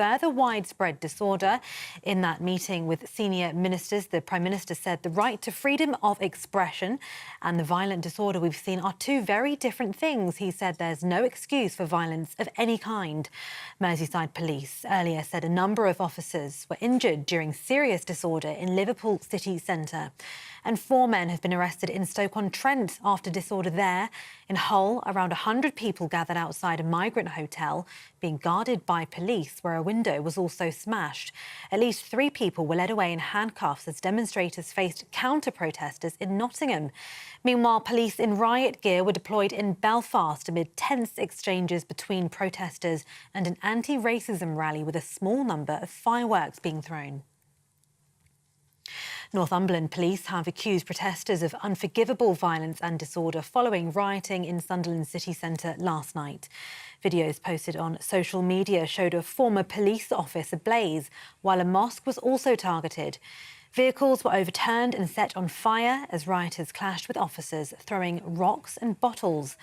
further widespread disorder. In that meeting with senior ministers, the Prime Minister said the right to freedom of expression and the violent disorder we've seen are two very different things. He said there's no excuse for violence of any kind. Merseyside Police earlier said a number of officers were injured during serious disorder in Liverpool city centre. And 4 men have been arrested in Stoke-on-Trent after disorder there. In Hull, around 100 people gathered outside a migrant hotel being guarded by police, where a window was also smashed. At least 3 people were led away in handcuffs as demonstrators faced counter-protesters in Nottingham. Meanwhile, police in riot gear were deployed in Belfast amid tense exchanges between protesters and an anti-racism rally with a small number of fireworks being thrown. Northumberland police have accused protesters of unforgivable violence and disorder following rioting in Sunderland city centre last night. Videos posted on social media showed a former police office ablaze, while a mosque was also targeted. Vehicles were overturned and set on fire as rioters clashed with officers throwing rocks and bottles.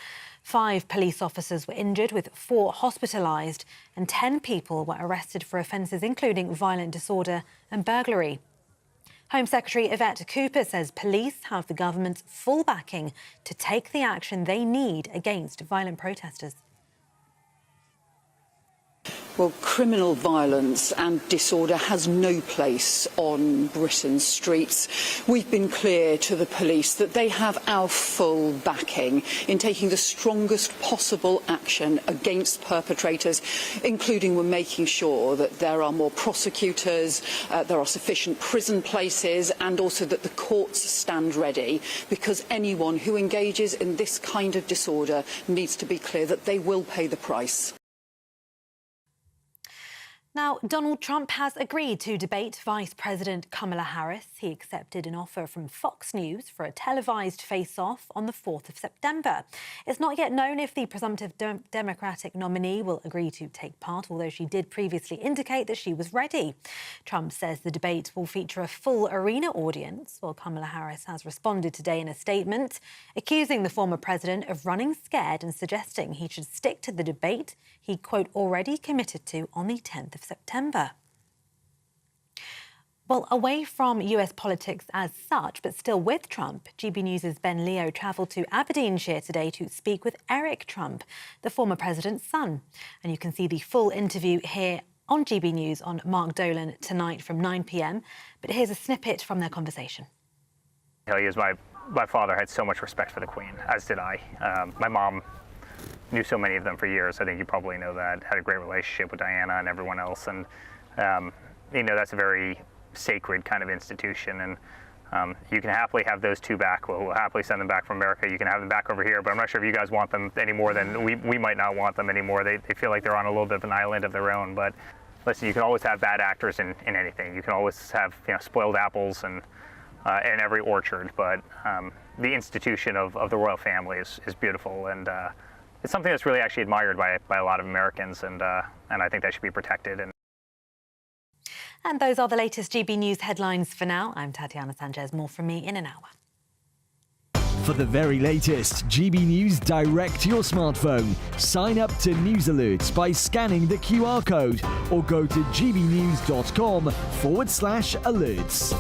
5 police officers were injured, with 4 hospitalised, and 10 people were arrested for offences including violent disorder and burglary. Home Secretary Yvette Cooper says police have the government's full backing to take the action they need against violent protesters. Well, criminal violence and disorder has no place on Britain's streets. We've been clear to the police that they have our full backing in taking the strongest possible action against perpetrators, including we're making sure that there are more prosecutors, there are sufficient prison places, and also that the courts stand ready, because anyone who engages in this kind of disorder needs to be clear that they will pay the price. Now, Donald Trump has agreed to debate Vice President Kamala Harris. He accepted an offer from Fox News for a televised face-off on the 4th of September. It's not yet known if the presumptive Democratic nominee will agree to take part, although she did previously indicate that she was ready. Trump says the debate will feature a full arena audience, while Kamala Harris has responded today in a statement, accusing the former president of running scared and suggesting he should stick to the debate he, quote, already committed to on the 10th of September. Well, away from US politics as such, but still with Trump, GB News' Ben Leo travelled to Aberdeenshire today to speak with Eric Trump, the former president's son. And you can see the full interview here on GB News on Mark Dolan tonight from 9 p.m. But here's a snippet from their conversation. My father had so much respect for the Queen, as did I. My mom knew so many of them for years. I think you probably know that. Had a great relationship with Diana and everyone else, and you know, that's a very sacred kind of institution. And you can happily have those 2 back. We'll happily send them back from America. You can have them back over here, but I'm not sure if you guys want them any more than we might not want them anymore. They feel like they're on a little bit of an island of their own. But listen, you can always have bad actors in anything. You can always have, you know, spoiled apples and in every orchard. But the institution of the royal family is beautiful, and it's something that's really actually admired by a lot of Americans, and I think that should be protected. And those are the latest GB News headlines for now. I'm Tatiana Sanchez. More from me in an hour. For the very latest GB News direct to your smartphone, sign up to News Alerts by scanning the QR code or go to gbnews.com/alerts.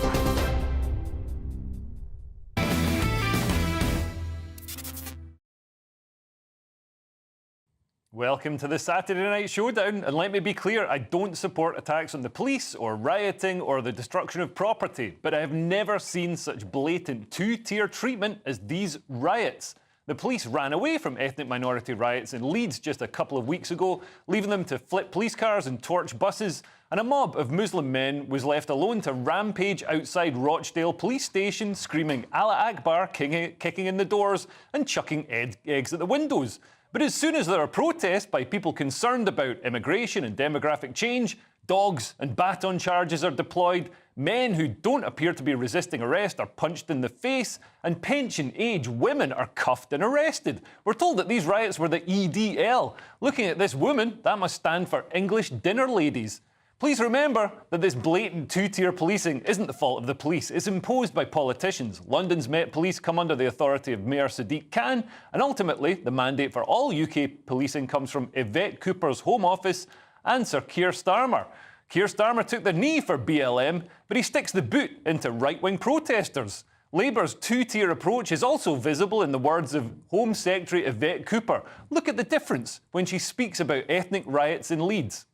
Welcome to the Saturday Night Showdown, and let me be clear, I don't support attacks on the police or rioting or the destruction of property, but I have never seen such blatant 2-tier treatment as these riots. The police ran away from ethnic minority riots in Leeds just a couple of weeks ago, leaving them to flip police cars and torch buses, and a mob of Muslim men was left alone to rampage outside Rochdale police station, screaming Allah Akbar, kicking in the doors and chucking eggs at the windows. But as soon as there are protests by people concerned about immigration and demographic change, dogs and baton charges are deployed, men who don't appear to be resisting arrest are punched in the face, and pension-age women are cuffed and arrested. We're told that these riots were the EDL. Looking at this woman, that must stand for English Dinner Ladies. Please remember that this blatant 2-tier policing isn't the fault of the police. It's imposed by politicians. London's Met Police come under the authority of Mayor Sadiq Khan, and ultimately the mandate for all UK policing comes from Yvette Cooper's Home Office Answer Keir Starmer. Keir Starmer took the knee for BLM, but he sticks the boot into right-wing protesters. Labour's two-tier approach is also visible in the words of Home Secretary Yvette Cooper. Look at the difference when she speaks about ethnic riots in Leeds.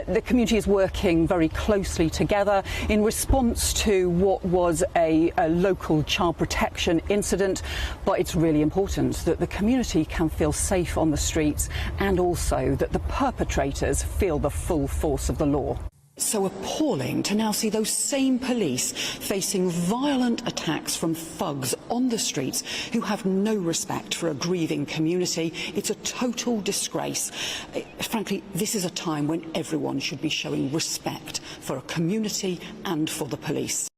The community is working very closely together in response to what was a local child protection incident, but it's really important that the community can feel safe on the streets and also that the perpetrators feel the full force of the law. So appalling to now see those same police facing violent attacks from thugs on the streets who have no respect for a grieving community. It's a total disgrace. Frankly, this is a time when everyone should be showing respect for a community and for the police.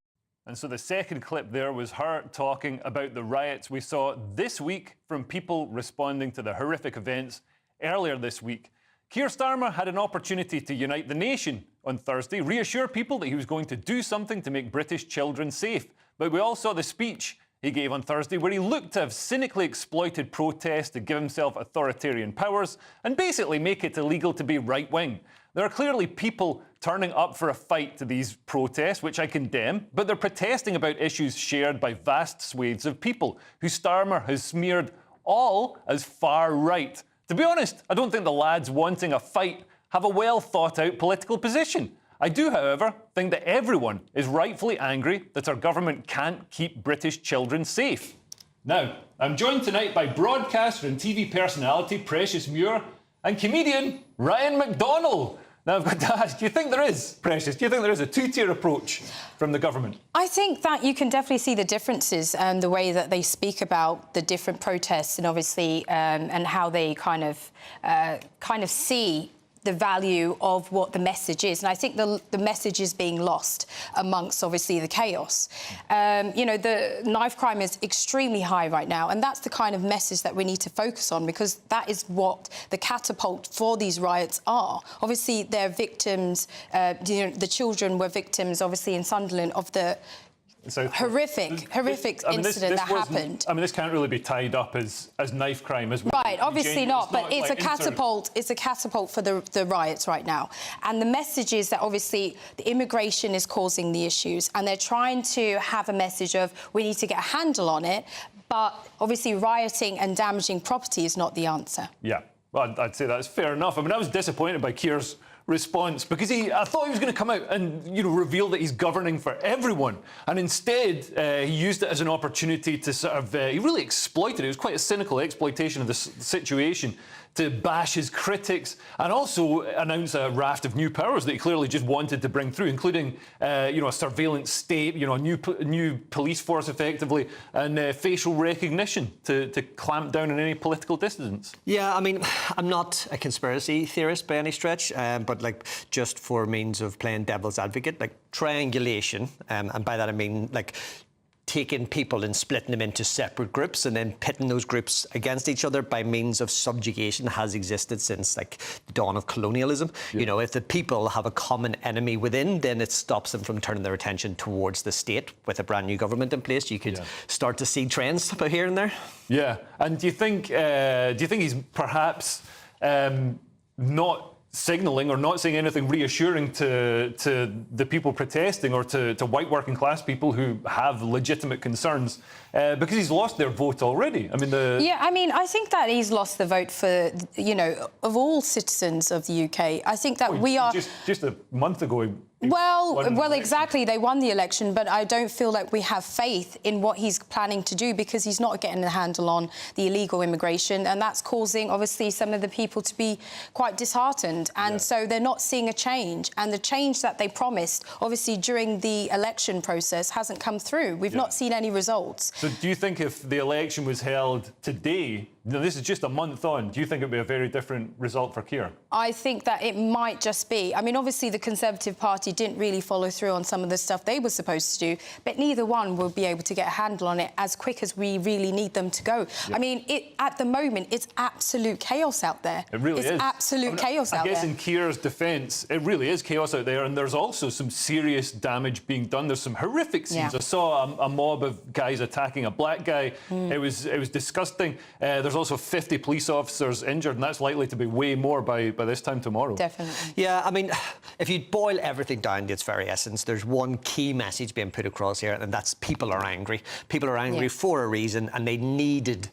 And so the second clip there was her talking about the riots we saw this week from people responding to the horrific events earlier this week. Keir Starmer had an opportunity to unite the nation on Thursday, reassure people that he was going to do something to make British children safe. But we all saw the speech he gave on Thursday where he looked to have cynically exploited protest to give himself authoritarian powers and basically make it illegal to be right-wing. There are clearly people turning up for a fight to these protests, which I condemn, but they're protesting about issues shared by vast swathes of people who Starmer has smeared all as far right. To be honest, I don't think the lads wanting a fight have a well-thought-out political position. I do, however, think that everyone is rightfully angry that our government can't keep British children safe. Now, I'm joined tonight by broadcaster and TV personality Precious Muir and comedian Ryan McDonnell. Now, I've got to ask, do you think there is, Precious, do you think there is a two-tier approach from the government? I think that you can definitely see the differences and the way that they speak about the different protests and obviously and how they kind of see the value of what the message is. And I think the message is being lost amongst, obviously, the chaos. You know, the knife crime is extremely high right now, and that's the kind of message that we need to focus on, because that is what the catapult for these riots are. Obviously, they're victims, you know, the children were victims, obviously, in Sunderland, of the horrific incident that happened. I mean, this can't really be tied up as knife crime, as well. Right, obviously not, but it's a catapult. It's a catapult for the riots right now, and the message is that obviously the immigration is causing the issues, and they're trying to have a message of we need to get a handle on it, but obviously rioting and damaging property is not the answer. Yeah, well, I'd say that's fair enough. I mean, I was disappointed by Keir's response because I thought he was going to come out and, you know, reveal that he's governing for everyone, and instead he used it as an opportunity to sort of he really exploited it. It was quite a cynical exploitation of the situation to bash his critics and also announce a raft of new powers that he clearly just wanted to bring through, including you know, a surveillance state, you know, a new police force effectively, and facial recognition to clamp down on any political dissidents. Yeah, I mean, I'm not a conspiracy theorist by any stretch, but like just for means of playing devil's advocate, like triangulation, and by that I mean like taking people and splitting them into separate groups and then pitting those groups against each other by means of subjugation has existed since like the dawn of colonialism. Yeah. You know, if the people have a common enemy within, then it stops them from turning their attention towards the state. With a brand new government in place, you could start to see trends about here and there. Yeah, and do you think he's perhaps not signalling or not saying anything reassuring to the people protesting or to white working class people who have legitimate concerns because he's lost their vote already? I mean, yeah, I mean, I think that he's lost the vote for, you know, of all citizens of the UK. I think that we are just a month ago. Well, exactly. They won the election, but I don't feel like we have faith in what he's planning to do because he's not getting a handle on the illegal immigration, and that's causing, obviously, some of the people to be quite disheartened. And so they're not seeing a change. And the change that they promised, obviously, during the election process hasn't come through. We've not seen any results. So do you think if the election was held today, now, this is just a month on, do you think it would be a very different result for Keir? I think that it might just be. I mean, obviously, the Conservative Party didn't really follow through on some of the stuff they were supposed to do, but neither one will be able to get a handle on it as quick as we really need them to go. I mean, at the moment, it's absolute chaos out there. It really is. It's absolute chaos out there. I guess in Keir's defence, it really is chaos out there, and there's also some serious damage being done. There's some horrific scenes. I saw a mob of guys attacking a black guy. It was disgusting. There's there's also 50 police officers injured, and that's likely to be way more by this time tomorrow. Definitely. Yeah, I mean, if you boil everything down to its very essence, there's one key message being put across here, and that's people are angry. People are angry for a reason, and they needed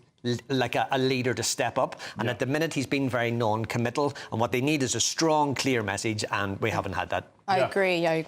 like a leader to step up. And at the minute, he's been very non-committal, and what they need is a strong, clear message, and we haven't had that. I agree. I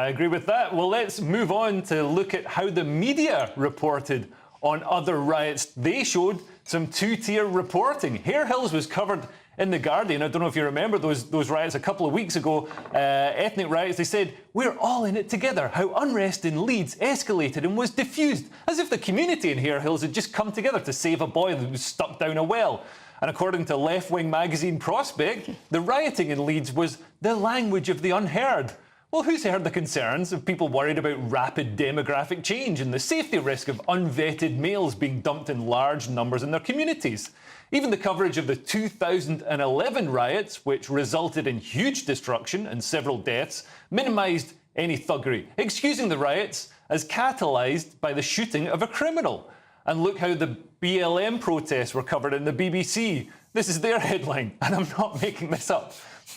agree with that. Well, let's move on to look at how the media reported on other riots. They showed some two-tier reporting. Hare Hills was covered in The Guardian. I don't know if you remember those riots a couple of weeks ago, ethnic riots. They said, we're all in it together. How unrest in Leeds escalated and was diffused, as if the community in Hare Hills had just come together to save a boy that was stuck down a well. And according to left-wing magazine Prospect, the rioting in Leeds was the language of the unheard. Well, who's heard the concerns of people worried about rapid demographic change and the safety risk of unvetted males being dumped in large numbers in their communities? Even the coverage of the 2011 riots, which resulted in huge destruction and several deaths, minimised any thuggery, excusing the riots as catalysed by the shooting of a criminal. And look how the BLM protests were covered in the BBC. This is their headline, and I'm not making this up.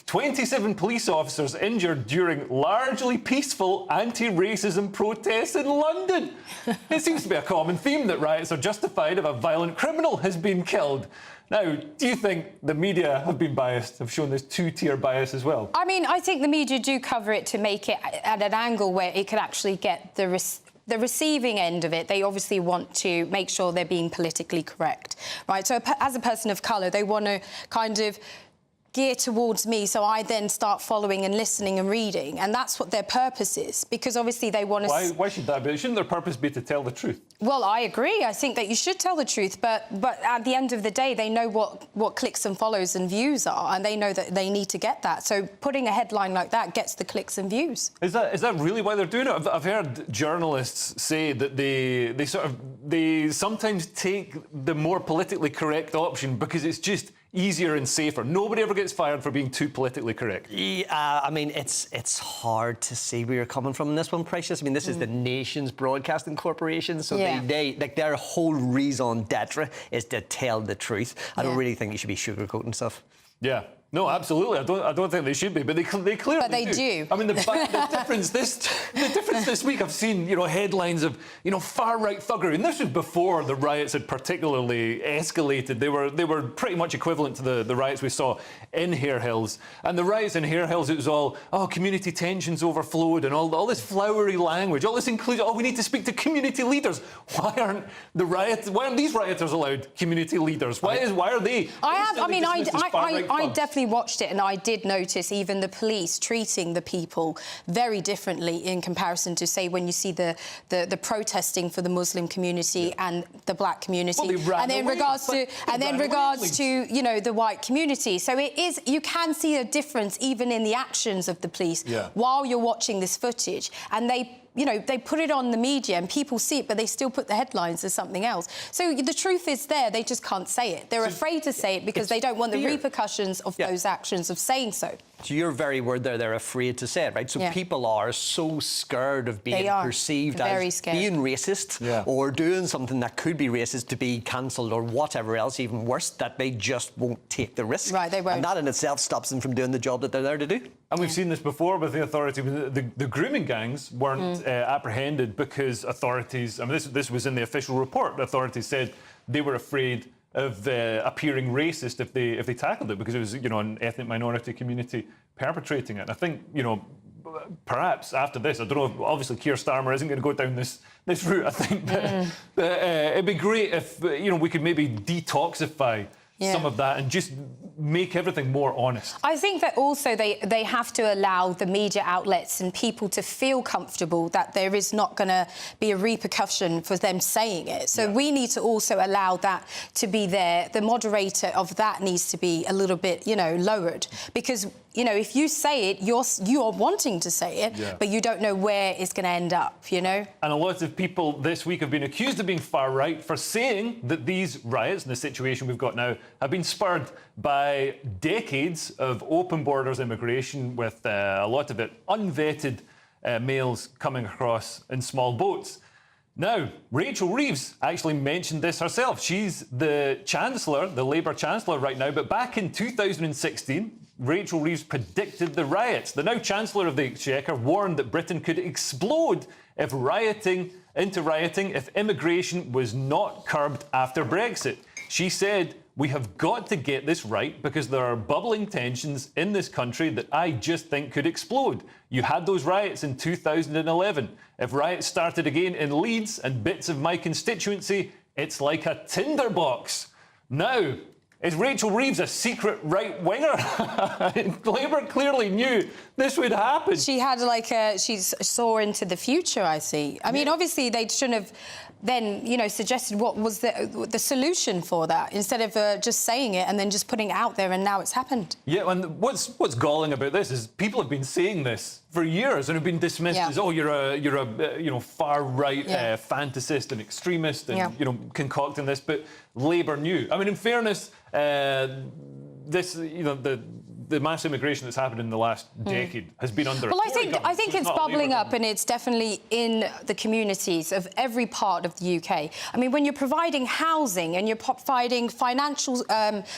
27 police officers injured during largely peaceful anti-racism protests in London. It seems to be a common theme that riots are justified if a violent criminal has been killed. Now, do you think the media have been biased, have shown this two-tier bias as well? I mean, I think the media do cover it to make it at an angle where it could actually get the receiving end of it. They obviously want to make sure they're being politically correct, right? So as a person of colour, they want to kind of gear towards me, so I then start following and listening and reading, and that's what their purpose is, because obviously they want to... Why should that be? Shouldn't their purpose be to tell the truth? Well, I agree. I think that you should tell the truth, but at the end of the day, they know what clicks and follows and views are, and they know that they need to get that. So putting a headline like that gets the clicks and views. Is that really why they're doing it? I've heard journalists say that they sometimes take the more politically correct option because it's just easier and safer. Nobody ever gets fired for being too politically correct. Yeah, I mean, it's hard to see where you're coming from in this one, Precious. I mean, this is the nation's broadcasting corporation, so they like their whole raison d'etre is to tell the truth. I don't really think you should be sugarcoating stuff. Yeah. No, absolutely. I don't think they should be, but they clearly But they do. I mean, the difference this week, I've seen headlines of far-right thuggery, and this was before the riots had particularly escalated. They were pretty much equivalent to the riots we saw in Hare Hills. And the riots in Hare Hills, it was all community tensions overflowed and all this flowery language. All this includes we need to speak to community leaders. Why aren't these rioters allowed community leaders? Why are they? I definitely watched it, and I did notice even the police treating the people very differently in comparison to, say, when you see the protesting for the Muslim community and the black community, and then regards to the white community. So it is, you can see a difference even in the actions of the police while you're watching this footage, and they put it on the media and people see it, but they still put the headlines as something else. So the truth is there, they just can't say it. They're afraid to say it because they don't want the repercussions of those actions of saying so. To your very word there, they're afraid to say it, right? So people are so scared of being perceived as being racist or doing something that could be racist to be cancelled or whatever else, even worse, that they just won't take the risk. Right, they won't. And that in itself stops them from doing the job that they're there to do. And we've seen this before with the authorities. The grooming gangs weren't apprehended because authorities... I mean, this was in the official report. The authorities said they were afraid of appearing racist if they tackled it because it was, an ethnic minority community perpetrating it. And I think, perhaps after this, I don't know, obviously Keir Starmer isn't going to go down this route, I think. But it'd be great if, we could maybe detoxify some of that and just make everything more honest. I think that also they have to allow the media outlets and people to feel comfortable that there is not going to be a repercussion for them saying it. So we need to also allow that to be there. The moderator of that needs to be a little bit, lowered, because if you say it, you are wanting to say it, but you don't know where it's going to end up, And a lot of people this week have been accused of being far right for saying that these riots and the situation we've got now have been spurred by decades of open borders immigration with a lot of it unvetted males coming across in small boats. Now, Rachel Reeves actually mentioned this herself. She's the Chancellor, the Labour Chancellor right now, but back in 2016, Rachel Reeves predicted the riots. The now Chancellor of the Exchequer warned that Britain could explode if immigration was not curbed after Brexit. She said, "We have got to get this right because there are bubbling tensions in this country that I just think could explode. You had those riots in 2011. If riots started again in Leeds and bits of my constituency, it's like a tinderbox." Now, is Rachel Reeves a secret right-winger? Labour clearly knew this would happen. She had she saw into the future, I see. I mean, obviously they shouldn't have then, suggested what was the solution for that, instead of just saying it and then just putting it out there, and now it's happened. Yeah, and what's galling about this is people have been saying this for years and have been dismissed as, oh, you're a far right fantasist and extremist and concocting this, but Labour knew. I mean, in fairness, this the mass immigration that's happened in the last decade has been under. Well, I think it's bubbling up, and it's definitely in the communities of every part of the UK. I mean, when you're providing housing and you're providing financial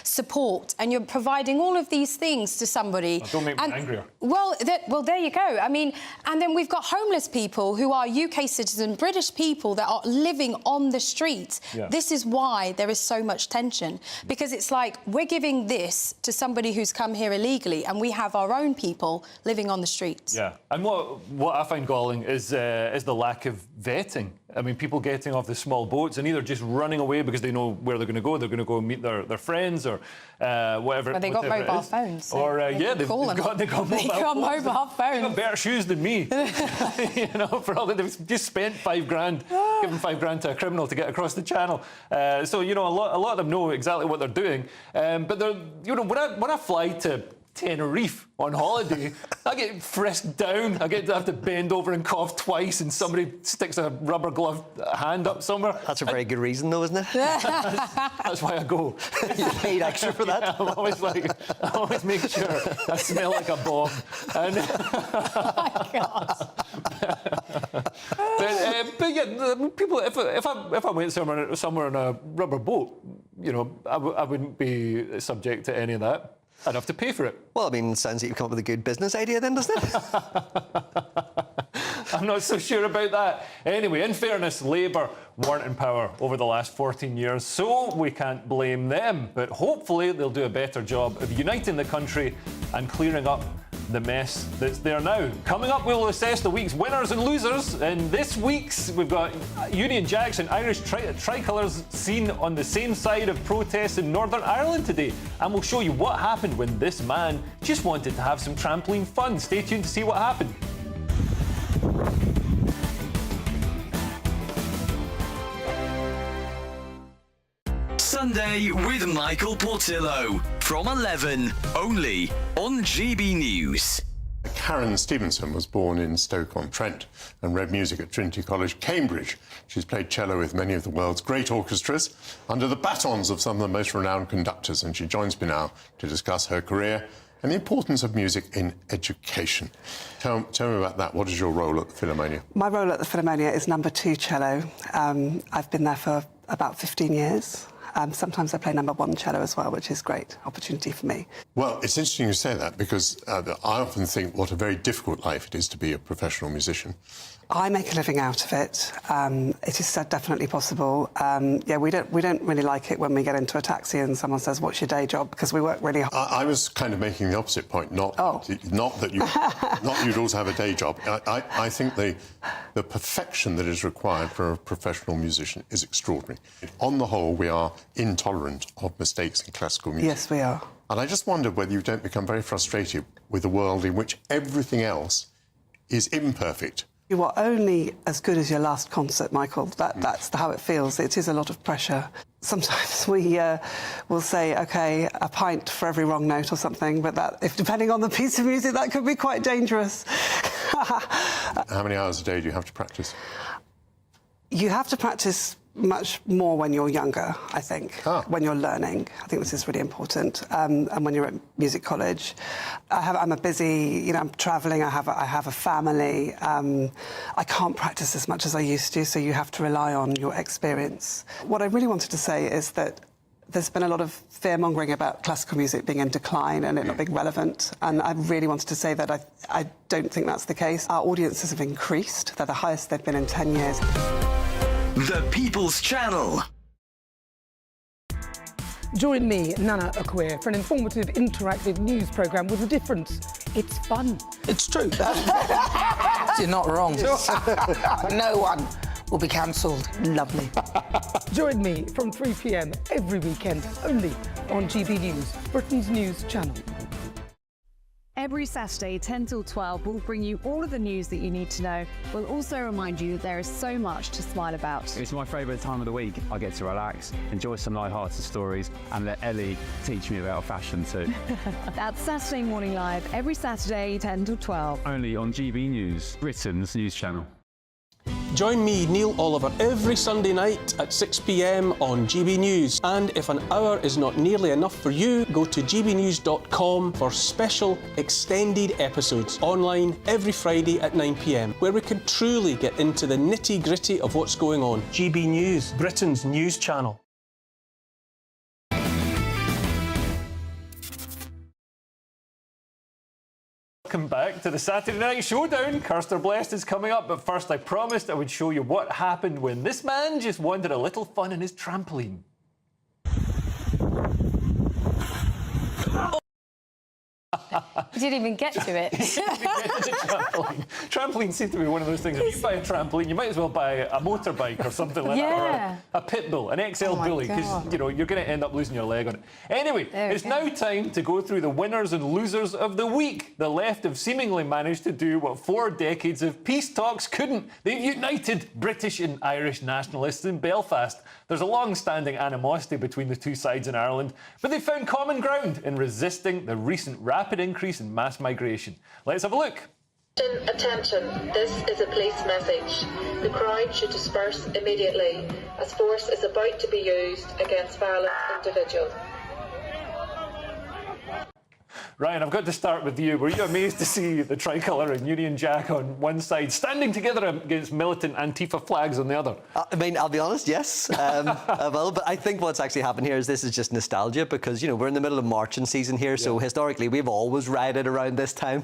support and you're providing all of these things to somebody, don't make me angrier. Well, there you go. I mean, and then we've got homeless people who are UK citizens, British people that are living on the streets. Yeah. This is why there is so much tension, because it's like we're giving this to somebody who's come here illegally, and we have our own people living on the streets. Yeah, and what I find galling is the lack of vetting. I mean, people getting off the small boats and either just running away because they know where they're going to go. They're going to go meet their friends or whatever. Well, they got mobile phones. So or they've got mobile phones. They got better shoes than me. For all that they've just spent £5,000, given £5,000 to a criminal to get across the channel. So a lot of them know exactly what they're doing. But they're, when I fly to Tenerife on holiday, I get frisked down. I have to bend over and cough twice, and somebody sticks a rubber glove hand up somewhere. That's a very good reason, though, isn't it? That's why I go. You paid extra for that. Yeah, I always make sure I smell like a bomb. And Oh my God. but yeah, people. If I went somewhere on a rubber boat, I wouldn't be subject to any of that. I'd have to pay for it. Well, I mean, it sounds like you've come up with a good business idea then, doesn't it? I'm not so sure about that. Anyway, in fairness, Labour weren't in power over the last 14 years, so we can't blame them. But hopefully they'll do a better job of uniting the country and clearing up the mess that's there now. Coming up, we'll assess the week's winners and losers. And this week's, we've got Union Jacks and Irish tricolours seen on the same side of protests in Northern Ireland today. And we'll show you what happened when this man just wanted to have some trampoline fun. Stay tuned to see what happened. Sunday with Michael Portillo from 11, only on GB News. Karen Stevenson was born in Stoke-on-Trent and read music at Trinity College, Cambridge. She's played cello with many of the world's great orchestras under the batons of some of the most renowned conductors, and she joins me now to discuss her career and the importance of music in education. Tell me about that. What is your role at the Philharmonia? My role at the Philharmonia is number 2 cello. I've been there for about 15 years. Sometimes I play number 1 cello as well, which is a great opportunity for me. Well, it's interesting you say that, because I often think what a very difficult life it is to be a professional musician. I make a living out of it. It is definitely possible. We don't really like it when we get into a taxi and someone says, "What's your day job?" Because we work really hard. I was kind of making the opposite point. Not that you'd also have a day job. I think the perfection that is required for a professional musician is extraordinary. On the whole, we are intolerant of mistakes in classical music. Yes, we are. And I just wondered whether you don't become very frustrated with a world in which everything else is imperfect. You are only as good as your last concert, Michael. That's how it feels. It is a lot of pressure. Sometimes we will say, OK, a pint for every wrong note or something, but depending on the piece of music, that could be quite dangerous. How many hours a day do you have to practice? You have to practice much more when you're younger, I think, when you're learning. I think this is really important. And when you're at music college. I'm a busy, I'm travelling, I have a family. I can't practice as much as I used to, so you have to rely on your experience. What I really wanted to say is that there's been a lot of fear-mongering about classical music being in decline and it not being relevant, and I really wanted to say that I don't think that's the case. Our audiences have increased. They're the highest they've been in 10 years. The People's Channel. Join me, Nana Okoye, for an informative, interactive news programme with a difference. It's fun. It's true. You're not wrong. No one will be cancelled. Lovely. Join me from 3 p.m. every weekend, only on GB News, Britain's news channel. Every Saturday, 10 till 12, we'll bring you all of the news that you need to know. We'll also remind you that there is so much to smile about. It's my favourite time of the week. I get to relax, enjoy some light-hearted stories, and let Ellie teach me about fashion too. That's Saturday Morning Live, every Saturday, 10 till 12. Only on GB News, Britain's news channel. Join me, Neil Oliver, every Sunday night at 6 p.m. on GB News. And if an hour is not nearly enough for you, go to gbnews.com for special extended episodes online every Friday at 9 p.m, where we can truly get into the nitty-gritty of what's going on. GB News, Britain's news channel. Welcome back to the Saturday Night Showdown. Cursed or Blessed is coming up, but first I promised I would show you what happened when this man just wanted a little fun in his trampoline. You didn't even get to it. Trampoline seems to be one of those things. If you buy a trampoline, you might as well buy a motorbike or something like that, or a pit bull, an XL bully, because you're going to end up losing your leg on it. Anyway, it's now time to go through the winners and losers of the week. The left have seemingly managed to do what 4 decades of peace talks couldn't. They've united British and Irish nationalists in Belfast. There's a long-standing animosity between the two sides in Ireland, but they found common ground in resisting the recent rapid increase in mass migration. Let's have a look. Attention, this is a police message. The crowd should disperse immediately as force is about to be used against violent individuals. Ryan, I've got to start with you. Were you amazed to see the tricolour and Union Jack on one side, standing together against militant Antifa flags on the other? I mean, I'll be honest, yes, I will. But I think what's actually happened here is this is just nostalgia because, we're in the middle of marching season here, so historically we've always rioted around this time.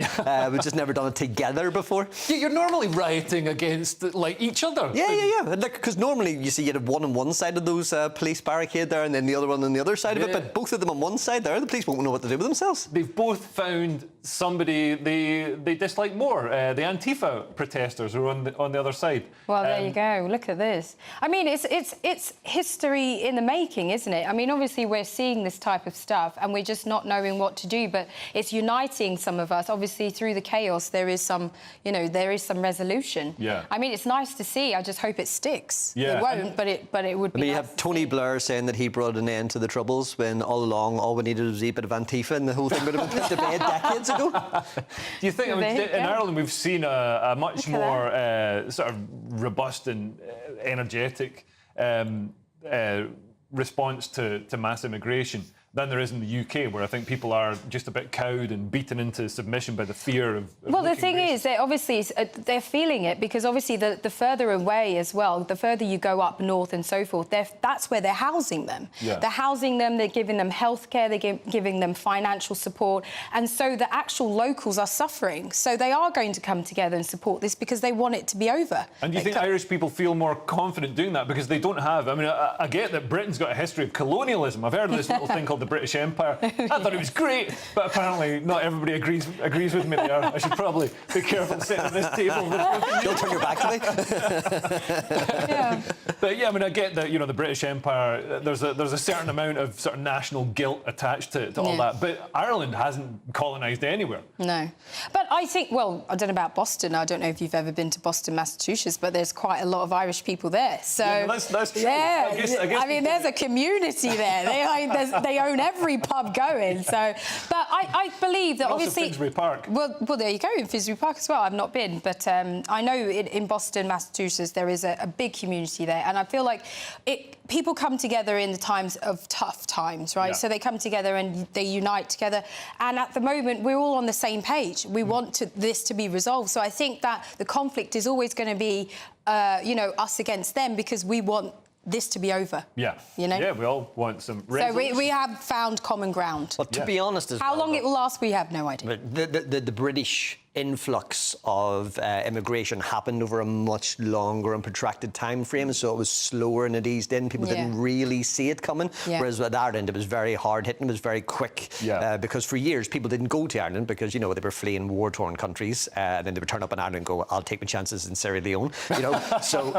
We've just never done it together before. Yeah, you're normally rioting against, each other. Yeah. Because normally you see you'd have one on one side of those police barricade there and then the other one on the other side of it, but both of them on one side there, the police won't know what to do with themselves. They've both found somebody they dislike more. The Antifa protesters are on the other side. Well, there you go. Look at this. I mean, it's history in the making, isn't it? I mean, obviously we're seeing this type of stuff and we're just not knowing what to do. But it's uniting some of us. Obviously, through the chaos, there is some resolution. Yeah. I mean, it's nice to see. I just hope it sticks. Yeah. It won't, but it would be. I mean, you have Tony Blair saying that he brought an end to the Troubles when all along all we needed was a bit of Antifa and the whole thing would have been put to bed decades ago. Do you think in Ireland we've seen a much more sort of robust and energetic response to mass immigration than there is in the UK, where I think people are just a bit cowed and beaten into submission by the fear of well, the thing is, they're feeling it because obviously the further away as well, the further you go up north and so forth, that's where they're housing them. Yeah. They're housing them, they're giving them healthcare, they're giving them financial support, and so the actual locals are suffering. So they are going to come together and support this because they want it to be over. And do you think Irish people feel more confident doing that because they don't have? I mean, I get that Britain's got a history of colonialism. I've heard of this little thing called the British Empire. I thought it was great, but apparently not everybody agrees with me there. I should probably be careful sitting at this table. Don't turn your back to me. Yeah. But yeah, I mean, I get that, the British Empire, there's a certain amount of sort of national guilt attached to all that, but Ireland hasn't colonised anywhere. No. But I think, well, I don't know about Boston. I don't know if you've ever been to Boston, Massachusetts, but there's quite a lot of Irish people there. So yeah, that's true. Yeah. I guess I mean, there's a community there. They own own every pub going. So, but I believe that Also obviously Finsbury Park. Well, there you go, in Finsbury Park as well. I've not been, but I know in Boston, Massachusetts, there is a big community there, and I feel like people come together in the times of tough times, right? Yeah. So they come together and they unite together, and at the moment we're all on the same page. We want this to be resolved. So I think that the conflict is always going to be, us against them, because we want this to be over. Yeah. You know? Yeah, we all want some So resolution. we have found common ground. But to be honest, as How well, long it will last, we have no idea. But the British influx of immigration happened over a much longer and protracted time frame, so it was slower and it eased in. People didn't really see it coming. Yeah. Whereas with Ireland, it was very hard hitting, it was very quick. Because for years, people didn't go to Ireland because, they were fleeing war-torn countries, and then they would turn up in Ireland and go, I'll take my chances in Sierra Leone. So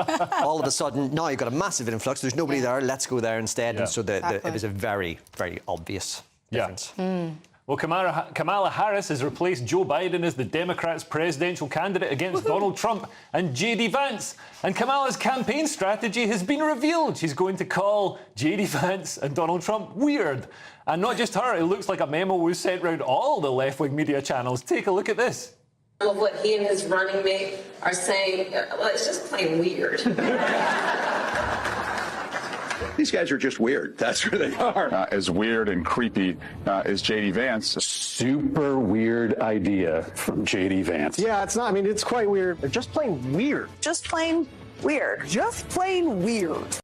all of a sudden, now you've got a massive influx. There's nobody there. Let's go there instead. And so it was a very, very obvious difference. Well, Kamala Harris has replaced Joe Biden as the Democrats' presidential candidate against Donald Trump and J.D. Vance. And Kamala's campaign strategy has been revealed. She's going to call J.D. Vance and Donald Trump weird. And not just her, it looks like a memo was sent around all the left-wing media channels. Take a look at this. Of what he and his running mate are saying, well, it's just plain weird. These guys are just weird. That's who they are. As weird and creepy as J.D. Vance. A super weird idea from J.D. Vance. Yeah, it's not. I mean, it's quite weird. They're just plain weird. Just plain weird. Just plain weird.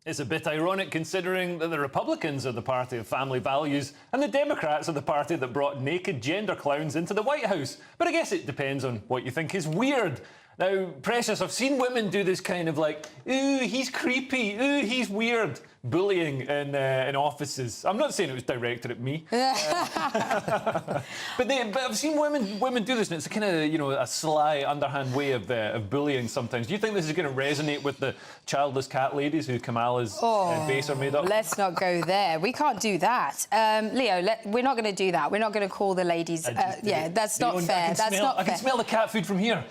It's a bit ironic considering that the Republicans are the party of family values and the Democrats are the party that brought naked gender clowns into the White House. But I guess it depends on what you think is weird. Now, Precious, I've seen women do this kind of like, ooh, he's creepy, ooh, he's weird, bullying in offices. I'm not saying it was directed at me. But I've seen women do this, and it's a kind of, a sly, underhand way of bullying sometimes. Do you think this is going to resonate with the childless cat ladies who Kamala's base are made up? Let's not go there. We can't do that. Leo, we're not going to do that. We're not going to call the ladies... that's not fair. I can smell the cat food from here.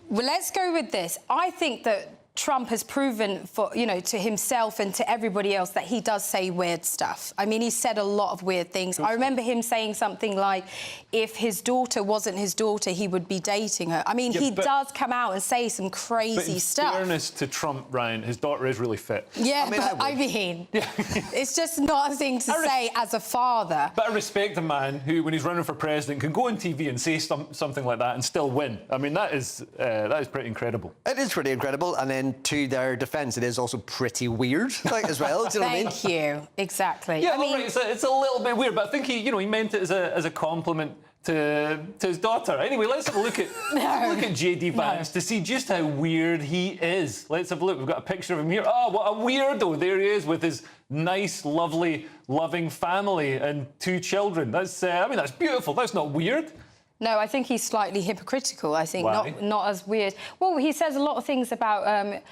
Well, let's go with this. I think that Trump has proven to himself and to everybody else that he does say weird stuff. I mean, he said a lot of weird things. I remember him saying something like, if his daughter wasn't his daughter, he would be dating her. I mean, he does come out and say some crazy stuff. In fairness to Trump, Ryan, his daughter is really fit. Yeah, I mean, it's just not a thing to say as a father. But I respect a man who, when he's running for president, can go on TV and say something like that and still win. I mean, that is pretty incredible. It is pretty incredible, and then to their defence, it is also pretty weird, as well. Do you know what I mean? Thank you. Exactly. Yeah, it's a little bit weird, but I think he meant it as a compliment to his daughter. Anyway, let's have a look at J.D. Vance to see just how weird he is. Let's have a look. We've got a picture of him here. Oh, what a weirdo! There he is with his nice, lovely, loving family and 2 children. That's that's beautiful. That's not weird. No, I think he's slightly hypocritical. I think not as weird. Well, he says a lot of things about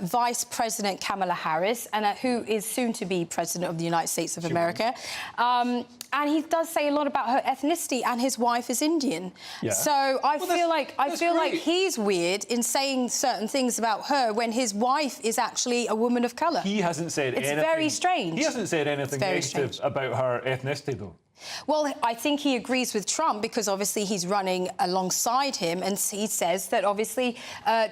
Vice President Kamala Harris, and who is soon to be President of the United States of America. And he does say a lot about her ethnicity, and his wife is Indian. Yeah. So I feel like he's weird in saying certain things about her when his wife is actually a woman of colour. He hasn't said anything. It's very strange. He hasn't said anything negative about her ethnicity, though. Well, I think he agrees with Trump because obviously he's running alongside him, and he says that obviously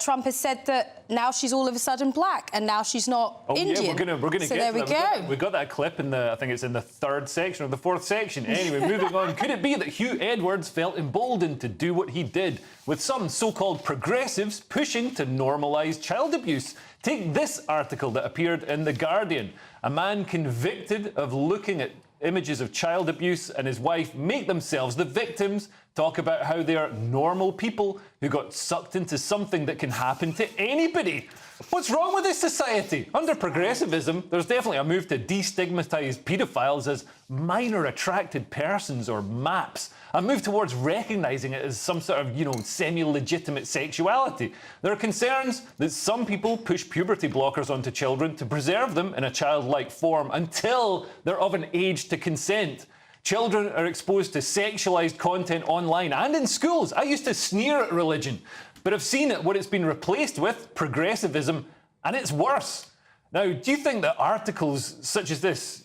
Trump has said that now she's all of a sudden black and now she's not Indian. Yeah, we're gonna so get there to we that. go. We got that clip in I think it's in the 3rd section or the 4th section. Anyway, moving on. Could it be that Huw Edwards felt emboldened to do what he did, with some so-called progressives pushing to normalise child abuse? Take this article that appeared in The Guardian. A man convicted of looking at images of child abuse and his wife make themselves the victims, talk about how they are normal people who got sucked into something that can happen to anybody. What's wrong with this society? Under progressivism, there's definitely a move to destigmatise paedophiles as minor attracted persons or MAPs, a move towards recognising it as some sort of, semi-legitimate sexuality. There are concerns that some people push puberty blockers onto children to preserve them in a childlike form until they're of an age to consent. Children are exposed to sexualised content online and in schools. I used to sneer at religion, but I've seen what it's been replaced with, progressivism, and it's worse. Now, do you think that articles such as this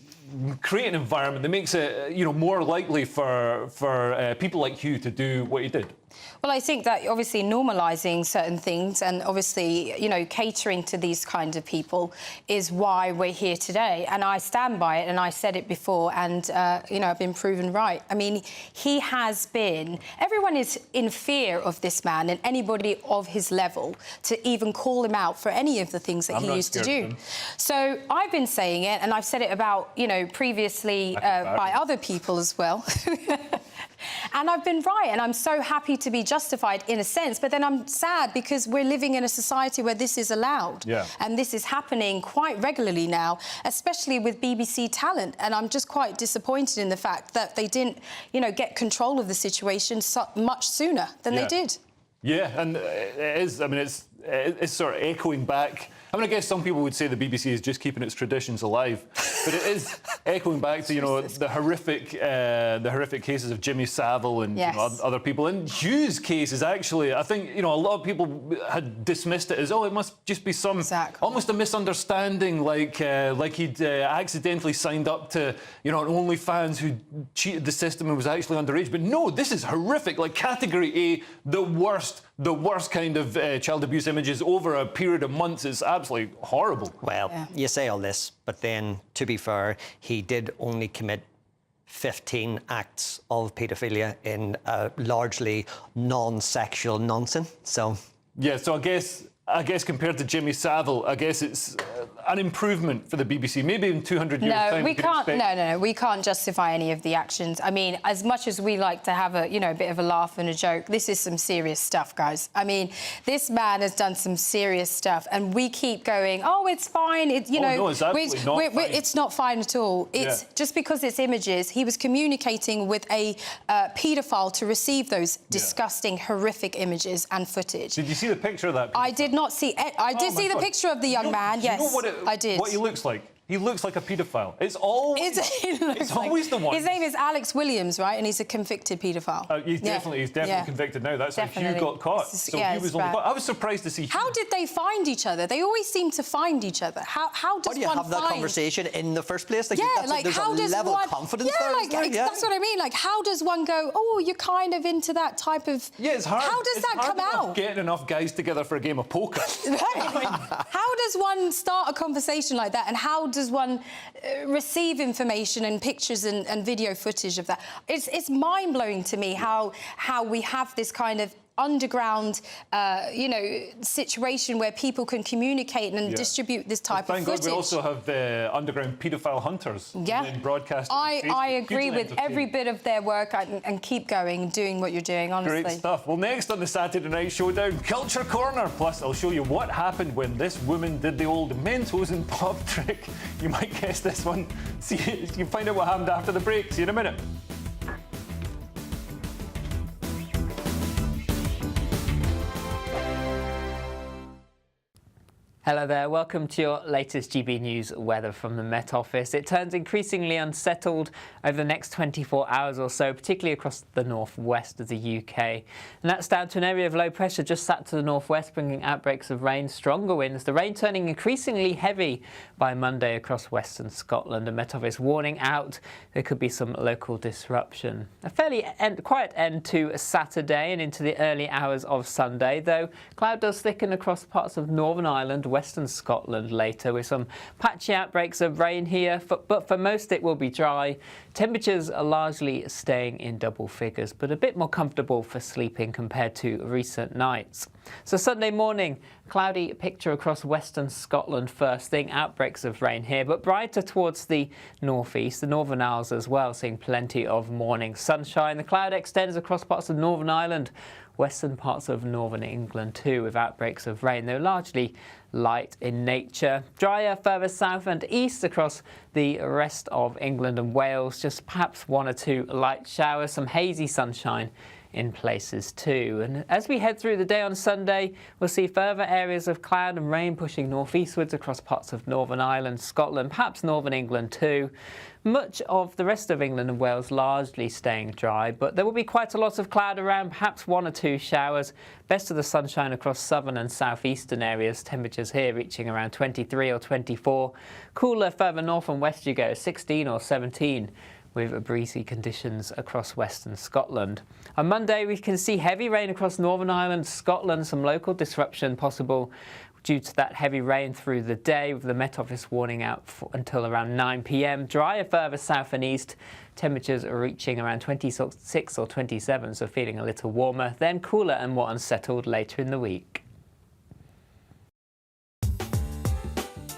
create an environment that makes it, more likely for people like Huw to do what he did? Well, I think that obviously normalising certain things and obviously, catering to these kind of people is why we're here today. And I stand by it, and I said it before, and, I've been proven right. I mean, he has been... Everyone is in fear of this man and anybody of his level to even call him out for any of the things that he used to do. So I've been saying it, and I've said it about, previously by other people as well. And I've been right, and I'm so happy to be justified in a sense, but then I'm sad because we're living in a society where this is allowed. Yeah. And this is happening quite regularly now, especially with BBC talent. And I'm just quite disappointed in the fact that they didn't, get control of the situation much sooner than they did. Yeah, and it is, I mean, it's sort of echoing back. I mean, I guess some people would say the BBC is just keeping its traditions alive, but it is echoing back to, the horrific cases of Jimmy Savile and other people. And Huw's case is actually, I think, a lot of people had dismissed it as, it must just be almost a misunderstanding, like he'd accidentally signed up to, an OnlyFans who cheated the system and was actually underage. But no, this is horrific, like Category A, the worst kind of child abuse images over a period of months. Is absolutely horrible. Well, you say all this, but then, to be fair, he did only commit 15 acts of paedophilia in largely non-sexual nonsense. So yeah, so I guess compared to Jimmy Savile, I guess it's an improvement for the BBC. Maybe in 200 years' time. No, we can't. No, we can't justify any of the actions. I mean, as much as we like to have a bit of a laugh and a joke, this is some serious stuff, guys. I mean, this man has done some serious stuff, and we keep going, it's fine. No, it's absolutely not fine. It's not fine at all. It's just because it's images. He was communicating with a paedophile to receive those disgusting, horrific images and footage. Did you see the picture of that? I did not see it. I did see the picture of the young man, yes. I did. What he looks like? He looks like a paedophile. It's always the one. His name is Alex Williams, right? And he's a convicted paedophile. He's definitely convicted now. That's how Huw got caught. So he was only caught. I was surprised to see. How did they find each other? They always seem to find each other. How does one do you have that conversation in the first place? Like, there's how a does level one, of confidence there. That's what I mean. Like, how does one go, you're kind of into that type of... Yeah, it's hard. How does that come out? Getting enough guys together for a game of poker. How does one start a conversation like that, and how does one receive information and pictures and video footage of that? It's mind-blowing to me how we have this kind of underground, situation where people can communicate and distribute this type of footage. Thank God we also have underground paedophile hunters. Yeah, broadcast. I agree with every bit of their work, and keep going, doing what you're doing. Honestly, great stuff. Well, next on the Saturday Night Showdown, Culture Corner. Plus, I'll show you what happened when this woman did the old Mentos and Pop trick. You might guess this one. See, you can find out what happened after the break. See you in a minute. Hello there, welcome to your latest GB News weather from the Met Office. It turns increasingly unsettled over the next 24 hours or so, particularly across the northwest of the UK. And that's down to an area of low pressure just sat to the northwest, bringing outbreaks of rain, stronger winds. The rain turning increasingly heavy by Monday across western Scotland. The Met Office warning out there could be some local disruption. A fairly quiet end to Saturday and into the early hours of Sunday, though cloud does thicken across parts of Northern Ireland, western Scotland later, with some patchy outbreaks of rain here, but for most it will be dry. Temperatures are largely staying in double figures, but a bit more comfortable for sleeping compared to recent nights. So Sunday morning, cloudy picture across western Scotland first thing, outbreaks of rain here, but brighter towards the northeast, the Northern Isles as well, seeing plenty of morning sunshine. The cloud extends across parts of Northern Ireland, western parts of northern England too, with outbreaks of rain, though largely light in nature. Drier further south and east across the rest of England and Wales, just perhaps one or two light showers, some hazy sunshine in places too. And as we head through the day on Sunday, we'll see further areas of cloud and rain pushing northeastwards across parts of Northern Ireland, Scotland, perhaps Northern England too. Much of the rest of England and Wales largely staying dry, but there will be quite a lot of cloud around, perhaps 1 or 2 showers. Best of the sunshine across southern and southeastern areas, temperatures here reaching around 23 or 24. Cooler further north and west you go, 16 or 17. With breezy conditions across western Scotland. On Monday, we can see heavy rain across Northern Ireland, Scotland, some local disruption possible due to that heavy rain through the day, with the Met Office warning out until around 9 p.m. Drier further south and east. Temperatures are reaching around 26 or 27, so feeling a little warmer, then cooler and more unsettled later in the week.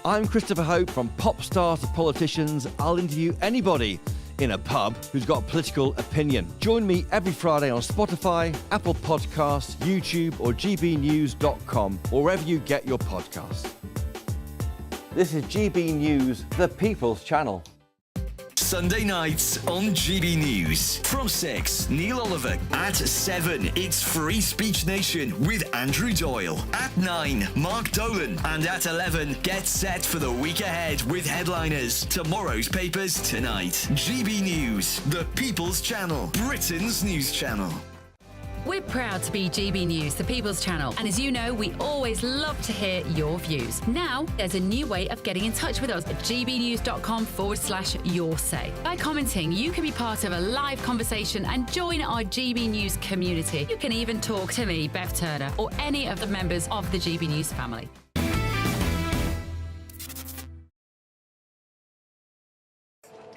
I'm Christopher Hope. From pop stars to politicians, I'll interview anybody in a pub who's got a political opinion. Join me every Friday on Spotify, Apple Podcasts, YouTube or gbnews.com, or wherever you get your podcasts. This is GB News, the People's Channel. Sunday nights on GB News. From 6, Neil Oliver. At 7, it's Free Speech Nation with Andrew Doyle. At 9, Mark Dolan. And at 11, get set for the week ahead with headliners. Tomorrow's papers tonight. GB News, the People's Channel, Britain's news channel. We're proud to be GB News, the People's Channel, and as you know, we always love to hear your views. Now, there's a new way of getting in touch with us at gbnews.com/your say. By commenting, you can be part of a live conversation and join our GB News community. You can even talk to me, Bev Turner, or any of the members of the GB News family.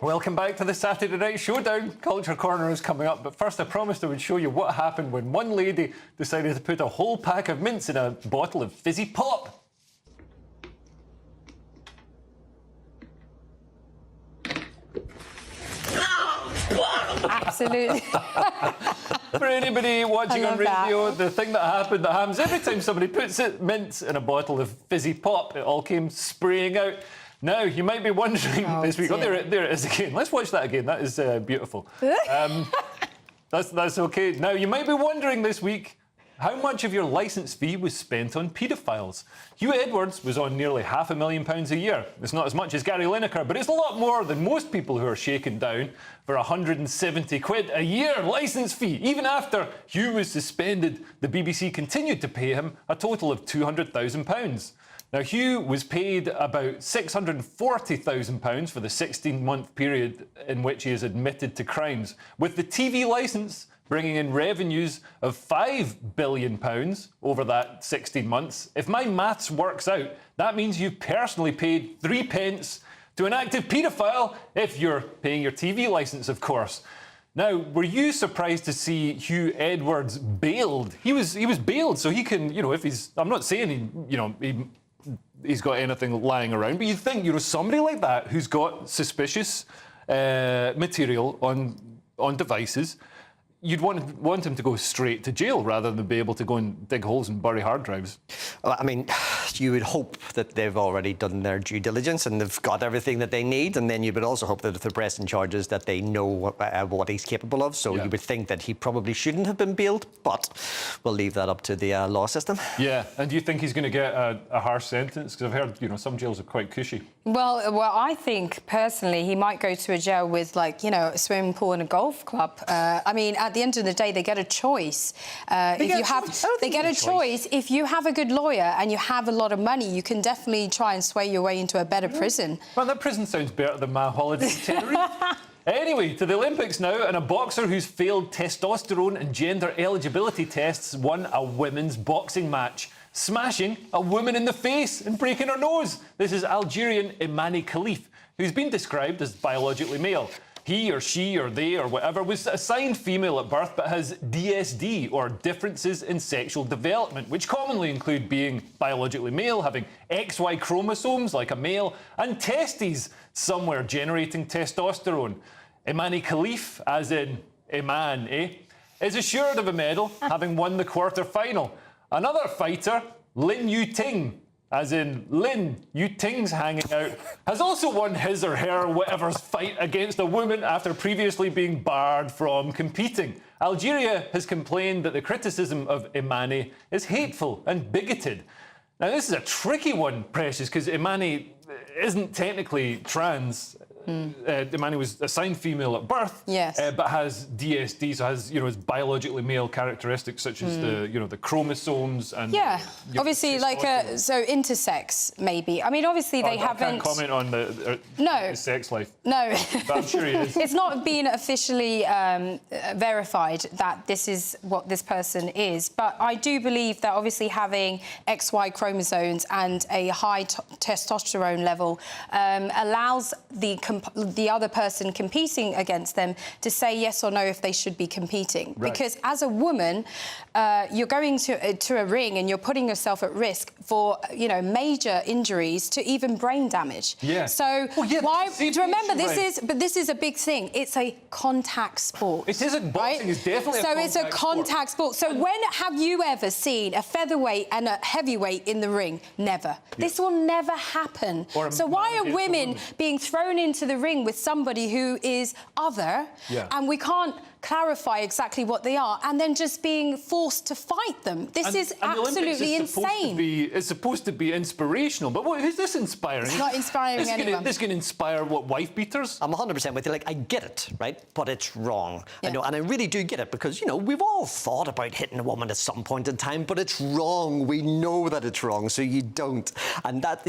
Welcome back to the Saturday Night Showdown. Culture Corner is coming up, but first I promised I would show you what happened when one lady decided to put a whole pack of mints in a bottle of fizzy pop. Absolutely. For anybody watching on radio, the thing that happens every time somebody puts mints in a bottle of fizzy pop, it all came spraying out. Now, you might be wondering this week... Oh, there it is again. Let's watch that again. That is beautiful. That's OK. Now, you might be wondering this week how much of your licence fee was spent on paedophiles. Huw Edwards was on nearly £500,000 a year. It's not as much as Gary Lineker, but it's a lot more than most people who are shaken down for 170 quid a year licence fee. Even after Huw was suspended, the BBC continued to pay him a total of £200,000. Now, Huw was paid about £640,000 for the 16-month period in which he is admitted to crimes, with the TV licence bringing in revenues of £5 billion over that 16 months. If my maths works out, that means you've personally paid 3 pence to an active paedophile, if you're paying your TV licence, of course. Now, were you surprised to see Huw Edwards bailed? He was bailed, so he can, if he's... I'm not saying, he's got anything lying around, but you'd think, somebody like that who's got suspicious material on devices, you'd want him to go straight to jail rather than be able to go and dig holes and bury hard drives. Well, I mean, you would hope that they've already done their due diligence and they've got everything that they need, and then you would also hope that if they're pressing charges that they know what he's capable of. So you would think that he probably shouldn't have been bailed, but we'll leave that up to the law system. Yeah, and do you think he's going to get a harsh sentence? Because I've heard, some jails are quite cushy. Well, I think personally he might go to a jail with, a swimming pool and a golf club. I mean, at the end of the day, they get a choice. They get a choice. If you have a good lawyer and you have a lot of money, you can definitely try and sway your way into a better prison. Well, that prison sounds better than my holiday in Tenerife. Anyway, to the Olympics now, and a boxer who's failed testosterone and gender eligibility tests won a women's boxing match, smashing a woman in the face and breaking her nose. This is Algerian Imani Khalif, who's been described as biologically male. He or she or they or whatever was assigned female at birth but has DSD, or differences in sexual development, which commonly include being biologically male, having XY chromosomes like a male, and testes somewhere generating testosterone. Imani Khalif, as in Iman, is assured of a medal, having won the quarter-final. Another fighter, Lin Yu Ting, as in Lin Yuting's hanging out, has also won his or her whatever's fight against a woman after previously being barred from competing. Algeria has complained that the criticism of Imani is hateful and bigoted. Now, this is a tricky one, Precious, because Imani isn't technically trans. Imani was assigned female at birth, yes, but has DSD, so has his biologically male characteristics such as the chromosomes and obviously so intersex maybe. I mean, obviously they haven't. I can't comment on his sex life. No, but I'm sure he is. It's not been officially verified that this is what this person is, but I do believe that obviously having XY chromosomes and a high testosterone level allows the other person competing against them to say yes or no if they should be competing. Right. Because as a woman, you're going to a ring and you're putting yourself at risk for major injuries to even brain damage. Yeah. So why do you remember this is a big thing. It's a contact sport. It isn't. Boxing is definitely so it's a contact sport. So when have you ever seen a featherweight and a heavyweight in the ring? Never. Yeah. This will never happen. So why are women being thrown into the ring with somebody who is other, and we can't clarify exactly what they are, and then just being forced to fight them? This is absolutely insane. It's supposed to be inspirational, but who's this inspiring? It's not inspiring anyone. This can inspire wife beaters? I'm 100% with you. I get it, right? But it's wrong. I know, and I really do get it because we've all thought about hitting a woman at some point in time, but it's wrong. We know that it's wrong, so you don't. And that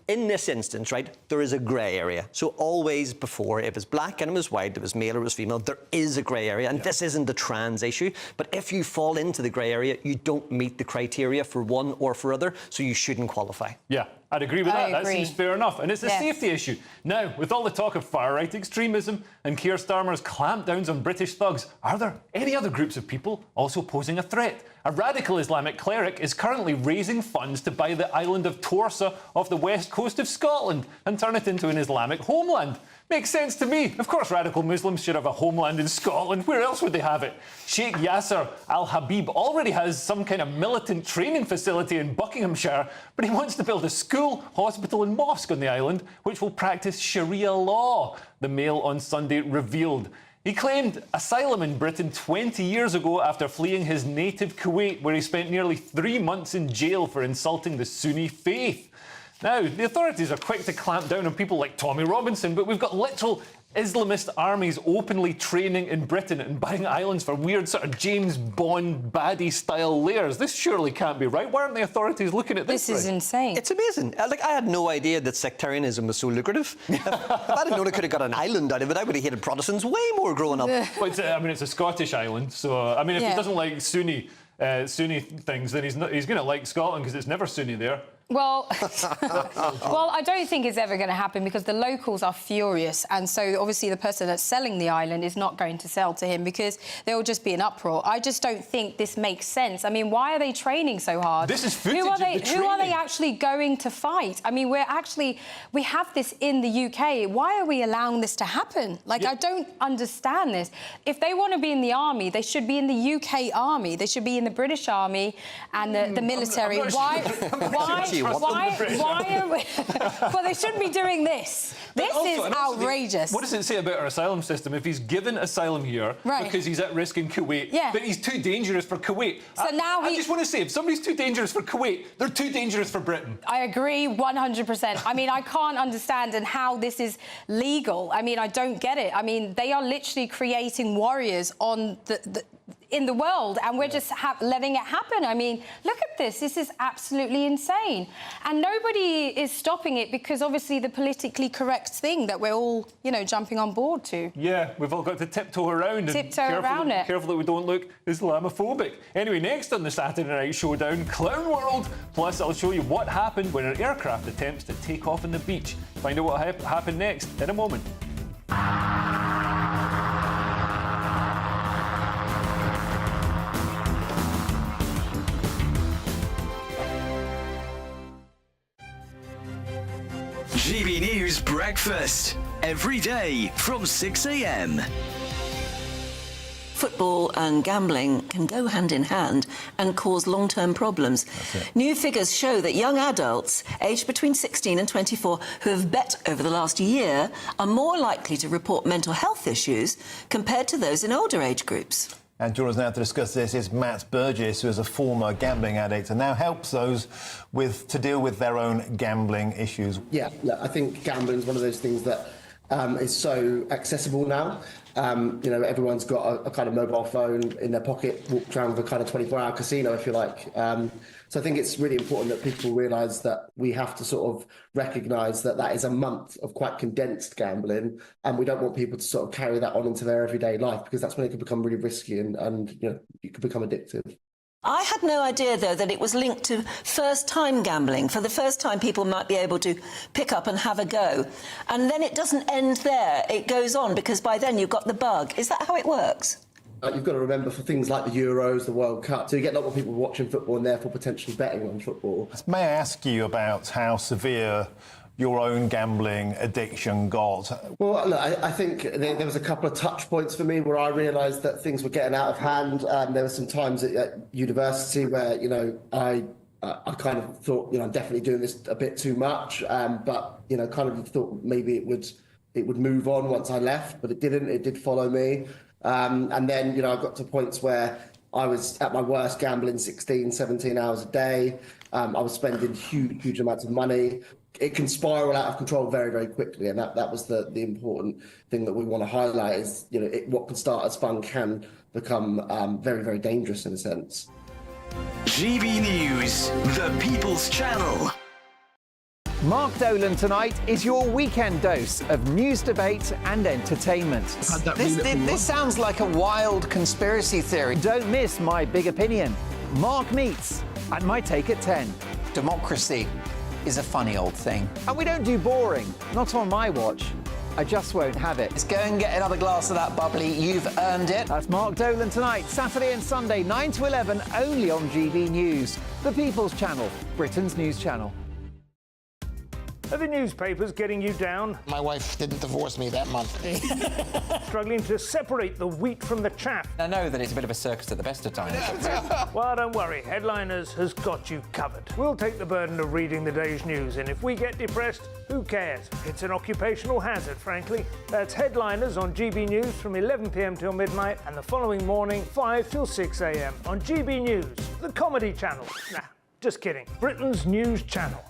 in this instance, right, there is a grey area. So always before, it was black and it was white, it was male or it was female, there is a grey area. And this isn't a trans issue. But if you fall into the grey area, you don't meet the criteria for one or for other, so you shouldn't qualify. Yeah, I'd agree with that. That seems fair enough. And it's a safety issue. Now, with all the talk of far-right extremism and Keir Starmer's clampdowns on British thugs, are there any other groups of people also posing a threat? A radical Islamic cleric is currently raising funds to buy the island of Torsa off the west coast of Scotland and turn it into an Islamic homeland. Makes sense to me. Of course, radical Muslims should have a homeland in Scotland. Where else would they have it? Sheikh Yasser al-Habib already has some kind of militant training facility in Buckinghamshire, but he wants to build a school, hospital and mosque on the island, which will practice Sharia law, the Mail on Sunday revealed. He claimed asylum in Britain 20 years ago after fleeing his native Kuwait, where he spent nearly 3 months in jail for insulting the Sunni faith. Now, the authorities are quick to clamp down on people like Tommy Robinson, but we've got literal Islamist armies openly training in Britain and buying islands for weird sort of James Bond baddie-style layers. This surely can't be right. Why aren't the authorities looking at this? This is insane. It's amazing. I had no idea that sectarianism was so lucrative. If I'd have known I could have got an island out of it, I would have hated Protestants way more growing up. Well, it's a Scottish island, so, if he doesn't like Sunni things, then he's going to like Scotland because it's never Sunni there. Well, I don't think it's ever going to happen because the locals are furious, and so obviously the person that's selling the island is not going to sell to him because there will just be an uproar. I just don't think this makes sense. I mean, why are they training so hard? This is footage of the training. Who are they actually going to fight? I mean, we have this in the UK. Why are we allowing this to happen? I don't understand this. If they want to be in the army, they should be in the UK army. They should be in the British army and the military. Why are we... Well, they shouldn't be doing this. This is outrageous. What does it say about our asylum system? If he's given asylum here because he's at risk in Kuwait, but he's too dangerous for Kuwait. So I just want to say, if somebody's too dangerous for Kuwait, they're too dangerous for Britain. I agree 100%. I mean, I can't understand how this is legal. I mean, I don't get it. I mean, they are literally creating warriors on in the world, and we're just letting it happen. I mean, look at this. This is absolutely insane. And nobody is stopping it because, obviously, the politically correct thing that we're all, jumping on board to. Yeah, we've all got to tiptoe around it. Careful that we don't look Islamophobic. Anyway, next on the Saturday Night Showdown, Clown World. Plus, I'll show you what happened when an aircraft attempts to take off on the beach. Find out what happened next in a moment. GB News Breakfast, every day from 6 a.m. football and gambling can go hand in hand and cause long-term problems. New figures show that young adults aged between 16 and 24 who have bet over the last year are more likely to report mental health issues compared to those in older age groups. And joining us now to discuss this is Matt Burgess, who is a former gambling addict and now helps those to deal with their own gambling issues. Yeah, look, I think gambling is one of those things that is so accessible now. You know, everyone's got a kind of mobile phone in their pocket, walks around with a kind of 24-hour casino, if you like. So I think it's really important that people realise that we have to sort of recognise that that is a month of quite condensed gambling, and we don't want people to sort of carry that on into their everyday life, because that's when it can become really risky and you know, it could become addictive. I had no idea, though, that it was linked to first-time gambling. For the first time, people might be able to pick up and have a go. And then it doesn't end there. It goes on, because by then you've got the bug. Is that how it works? You've got to remember, for things like the Euros, the World Cup, so you get a lot more people watching football and therefore potentially betting on football. May I ask you about how severe your own gambling addiction got? Well, look, I think there was a couple of touch points for me where I realised that things were getting out of hand. There were some times at university where, you know, I kind of thought, you know, I'm definitely doing this a bit too much, but, you know, kind of thought maybe it would move on once I left, but it didn't. It did follow me. And then, you know, I got to points where I was at my worst gambling 16, 17 hours a day. I was spending huge amounts of money. It can spiral out of control very, very quickly, and that was the important thing that we want to highlight is, you know, what can start as fun can become very, very dangerous in a sense. GB News, the People's Channel. Mark Dolan tonight is your weekend dose of news, debate and entertainment. This sounds like a wild conspiracy theory. Don't miss My Big Opinion. Mark Meets at My Take at 10. Democracy is a funny old thing. And we don't do boring, not on my watch. I just won't have it. Let's go and get another glass of that bubbly. You've earned it. That's Mark Dolan tonight, Saturday and Sunday, 9 to 11, only on GB News, the People's Channel, Britain's news channel. Are the newspapers getting you down? My wife didn't divorce me that month. Struggling to separate the wheat from the chaff? I know that it's a bit of a circus at the best of times. Well, don't worry. Headliners has got you covered. We'll take the burden of reading the day's news, and if we get depressed, who cares? It's an occupational hazard, frankly. That's Headliners on GB News from 11 p.m. till midnight, and the following morning, 5 till 6 a.m. on GB News, the comedy channel. Nah, just kidding. Britain's news channel.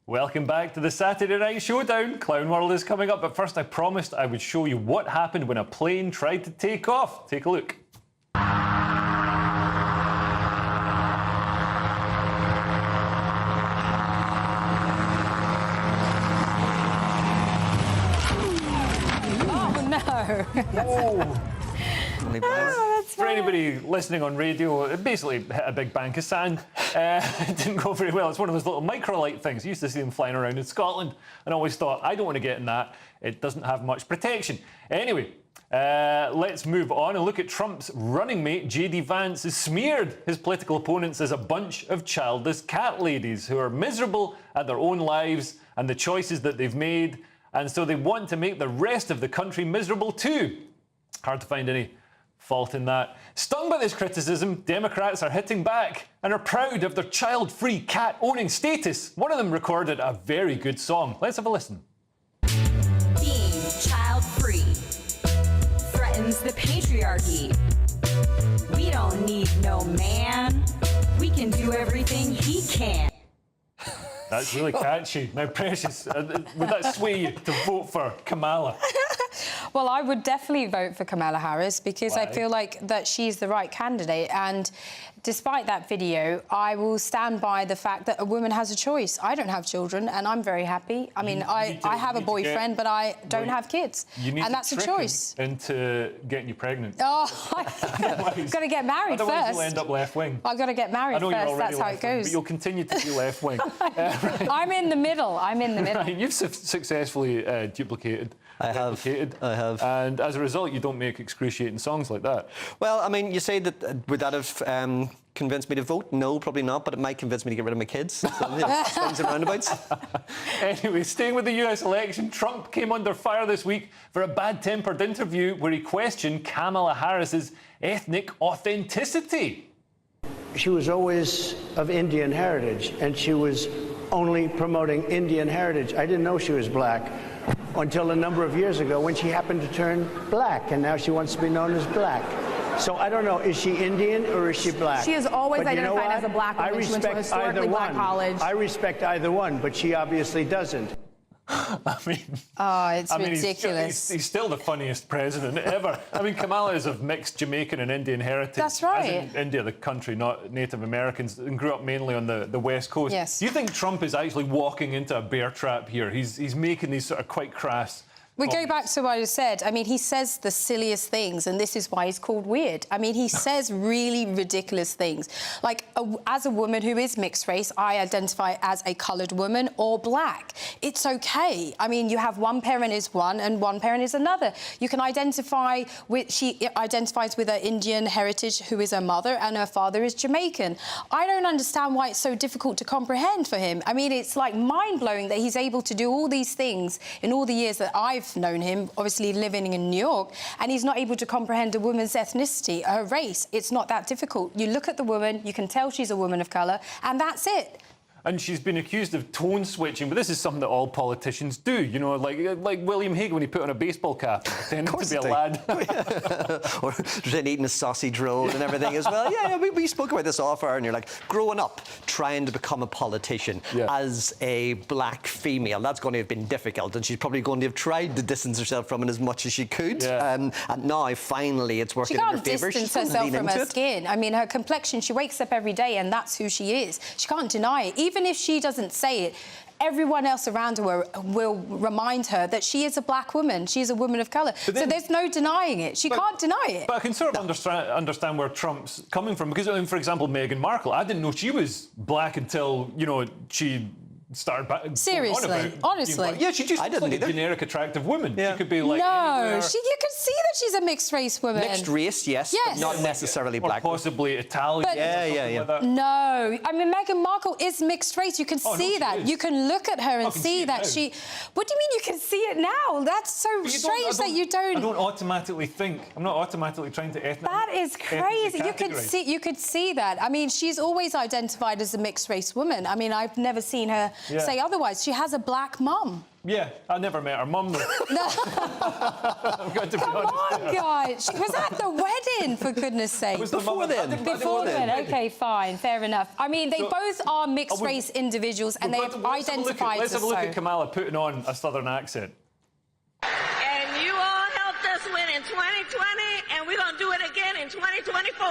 Welcome back to the Saturday Night Showdown. Clown World is coming up, but first I promised I would show you what happened when a plane tried to take off. Take a look. Oh, no. Oh. For anybody listening on radio, it basically hit a big bank of sand. It didn't go very well. It's one of those little microlight things. I used to see them flying around in Scotland, and I always thought, I don't want to get in that. It doesn't have much protection. Anyway, let's move on and look at Trump's running mate, J.D. Vance, has smeared his political opponents as a bunch of childless cat ladies who are miserable at their own lives and the choices that they've made, and so they want to make the rest of the country miserable too. Hard to find any fault in that. Stung by this criticism, Democrats are hitting back and are proud of their child-free cat-owning status. One of them recorded a very good song. Let's have a listen. Being child-free threatens the patriarchy. We don't need no man. We can do everything he can. That's really catchy. Now, Precious, would that sway you to vote for Kamala? Well, I would definitely vote for Kamala Harris because I feel like that she's the right candidate. And despite that video, I will stand by the fact that a woman has a choice. I don't have children, and I'm very happy. I mean, I have a boyfriend, but I don't have kids. And that's a choice. Into getting you pregnant. Oh, I've got to get married first. Otherwise, you'll end up left wing. I've got to get married first. That's how it goes. But you'll continue to be left wing. I'm in the middle. I'm in the middle. Right, you've successfully duplicated. I have. And as a result, you don't make excruciating songs like that. Well, I mean, you say that would that have convince me to vote? No, probably not, but it might convince me to get rid of my kids. So, swings and roundabouts. Anyway, staying with the US election, Trump came under fire this week for a bad-tempered interview where he questioned Kamala Harris's ethnic authenticity. She was always of Indian heritage, and she was only promoting Indian heritage. I didn't know she was black until a number of years ago when she happened to turn black, and now she wants to be known as black. So I don't know, is she Indian or is she black? She has always But you know identified what? as a black woman. I She went to a respect either historically black one. college. I respect either one, but she obviously doesn't. I mean, it's ridiculous. He's still the funniest president ever. I mean, Kamala is of mixed Jamaican and Indian heritage. That's right. As in India, the country, not Native Americans, and grew up mainly on the West Coast. Yes. Do you think Trump is actually walking into a bear trap here? He's making these sort of quite crass... We go back to what I said. I mean, he says the silliest things, and this is why he's called weird. I mean, he says really ridiculous things. Like, as a woman who is mixed race, I identify as a coloured woman or black. It's OK. I mean, you have one parent is one and one parent is another. You can identify with... She identifies with her Indian heritage, who is her mother, and her father is Jamaican. I don't understand why it's so difficult to comprehend for him. I mean, it's, like, mind-blowing that he's able to do all these things in all the years that I've known him, obviously living in New York, and he's not able to comprehend a woman's ethnicity, her race. It's not that difficult. You look at the woman, you can tell she's a woman of colour, and that's it. And she's been accused of tone switching, but this is something that all politicians do. You know, like William Hague when he put on a baseball cap, pretending to be a lad. Or then eating a sausage roll and everything as well. Yeah, we spoke about this off air, and you're like, growing up, trying to become a politician as a black female, that's going to have been difficult, and she's probably going to have tried to distance herself from it as much as she could. And now, finally, it's working in her favour. She can't distance herself from her skin. I mean, her complexion, she wakes up every day and that's who she is. She can't deny it. Even if she doesn't say it, everyone else around her will remind her that she is a black woman. She's a woman of colour. So there's no denying it. She can't deny it. But I can sort of understand where Trump's coming from. Because, I mean, for example, Meghan Markle, I didn't know she was black until, you know, she started seriously, honestly. Yeah, she just looks like a generic attractive woman. She could be like you can see that she's a mixed race woman. Mixed race, yes, but not necessarily black. Or possibly Italian. But no, I mean, Meghan Markle is mixed race. You can see that. You can look at her and see that she... What do you mean you can see it now? That's so strange that you don't... I don't automatically think. I'm not automatically trying to That is crazy. You could see that. I mean, she's always identified as a mixed race woman. I mean, I've never seen her say otherwise. She has a black mum. Yeah, I never met her mum, though. I'm going to be honest. Come on, guys. She was at the wedding, for goodness sake. It was before then. Before then. OK, fine. Fair enough. I mean, they both are mixed-race individuals, and they have identified as so. Let's have a look at Kamala putting on a southern accent. And you all helped us win in 2020, and we're going to do it again in 2024.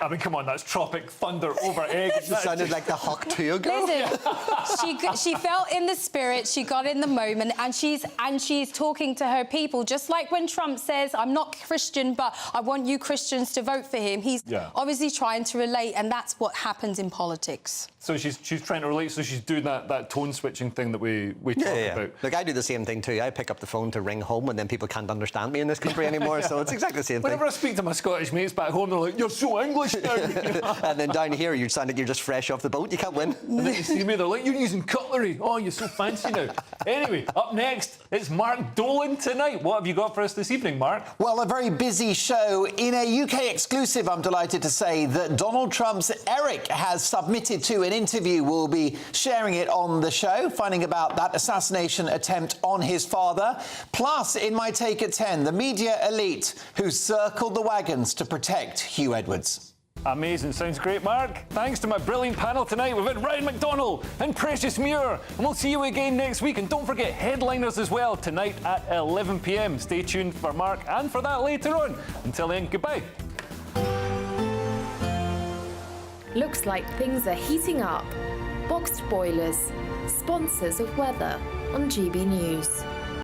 I mean, come on, that's Tropic Thunder over egg. It sounded like the Huw Edwards girl. Listen, she felt in the spirit, she got in the moment, and she's talking to her people, just like when Trump says, I'm not Christian, but I want you Christians to vote for him. He's obviously trying to relate, and that's what happens in politics. So she's trying to relate, so she's doing that tone-switching thing that we talked about. Look, I do the same thing too. I pick up the phone to ring home, and then people can't understand me in this country anymore, so it's exactly the same thing. Whenever I speak to my Scottish mates back home, they're like, you're so English now. And then down here, you sound like you're just fresh off the boat. You can't win. And then you see me, they're like, you're using cutlery. Oh, you're so fancy now. Anyway, up next, it's Mark Dolan tonight. What have you got for us this evening, Mark? Well, a very busy show. In a UK exclusive, I'm delighted to say that Donald Trump's Eric has submitted to an interview. We'll be sharing it on the show, finding about that assassination attempt on his father. Plus, in my take at 10, the media elite who circled the wagons to protect Huw Edwards. Amazing. Sounds great, Mark. Thanks to my brilliant panel tonight. We've had Ryan McDonnell and Precious Muir. And we'll see you again next week. And don't forget Headliners as well tonight at 11 p.m. Stay tuned for Mark and for that later on. Until then, goodbye. Looks like things are heating up. Boxed boilers, sponsors of weather on GB News.